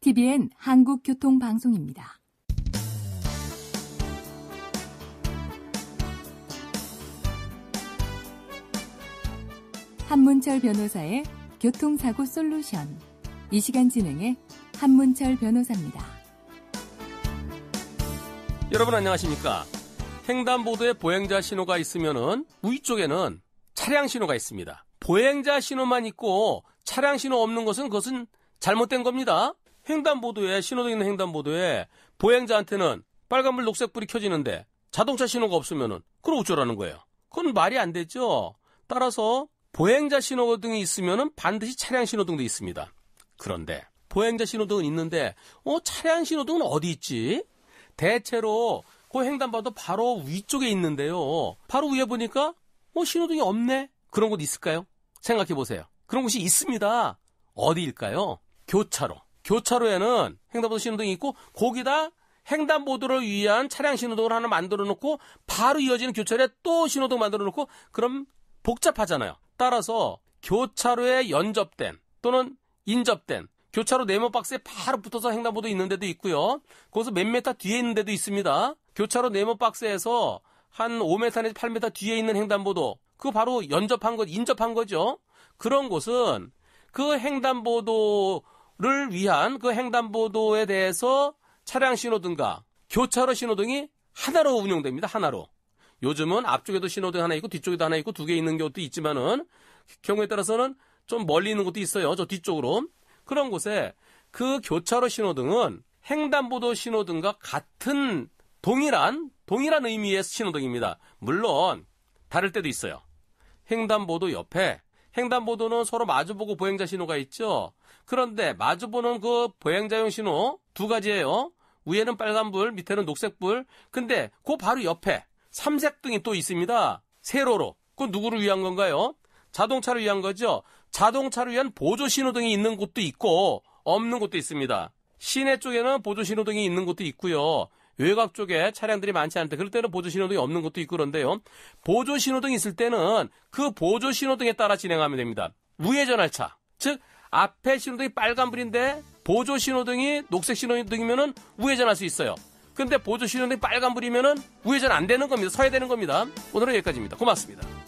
TVN 한국교통방송입니다. 한문철 변호사의 교통사고 솔루션. 이 시간 진행의 한문철 변호사입니다. 여러분 안녕하십니까? 횡단보도에 보행자 신호가 있으면은 위쪽에는 차량 신호가 있습니다. 보행자 신호만 있고 차량 신호 없는 것은 그것은 잘못된 겁니다. 횡단보도에 신호등 있는 횡단보도에 보행자한테는 빨간불 녹색불이 켜지는데 자동차 신호가 없으면은 그럼 어쩌라는 거예요? 그건 말이 안 되죠. 따라서 보행자 신호등이 있으면은 반드시 차량 신호등도 있습니다. 그런데 보행자 신호등은 있는데 차량 신호등은 어디 있지? 대체로 그 횡단보도 바로 위쪽에 있는데요. 바로 위에 보니까 신호등이 없네? 그런 곳 있을까요? 생각해 보세요. 그런 곳이 있습니다. 어디일까요? 교차로. 교차로에는 횡단보도 신호등이 있고 거기다 횡단보도를 위한 차량 신호등을 하나 만들어 놓고 바로 이어지는 교차로에 또 신호등 만들어 놓고 그럼 복잡하잖아요. 따라서 교차로에 연접된 또는 인접된 교차로 네모 박스에 바로 붙어서 횡단보도 있는 데도 있고요. 거기서 몇 메타 뒤에 있는 데도 있습니다. 교차로 네모 박스에서 한 5m 내지 8m 뒤에 있는 횡단보도 그거 바로 인접한 거죠. 그런 곳은 그 횡단보도를 위한 그 횡단보도에 대해서 차량 신호등과 교차로 신호등이 하나로 운영됩니다. 하나로. 요즘은 앞쪽에도 신호등 하나 있고 뒤쪽에도 하나 있고 두 개 있는 것도 있지만은 경우에 따라서는 좀 멀리 있는 것도 있어요. 저 뒤쪽으로. 그런 곳에 그 교차로 신호등은 횡단보도 신호등과 같은 동일한 의미의 신호등입니다. 물론 다를 때도 있어요. 횡단보도 옆에 횡단보도는 서로 마주보고 보행자 신호가 있죠. 그런데 마주보는 그 보행자용 신호 두 가지예요. 위에는 빨간불, 밑에는 녹색불. 근데 그 바로 옆에 삼색등이 또 있습니다. 세로로. 그건 누구를 위한 건가요? 자동차를 위한 거죠. 자동차를 위한 보조 신호등이 있는 곳도 있고 없는 곳도 있습니다. 시내 쪽에는 보조 신호등이 있는 곳도 있고요. 외곽 쪽에 차량들이 많지 않을 때 그럴 때는 보조 신호등이 없는 것도 있고 그런데요. 보조 신호등이 있을 때는 그 보조 신호등에 따라 진행하면 됩니다. 우회전할차. 즉 앞에 신호등이 빨간불인데 보조 신호등이 녹색 신호등이면은 우회전할 수 있어요. 근데 보조 신호등이 빨간불이면은 우회전 안 되는 겁니다. 서야 되는 겁니다. 오늘은 여기까지입니다. 고맙습니다.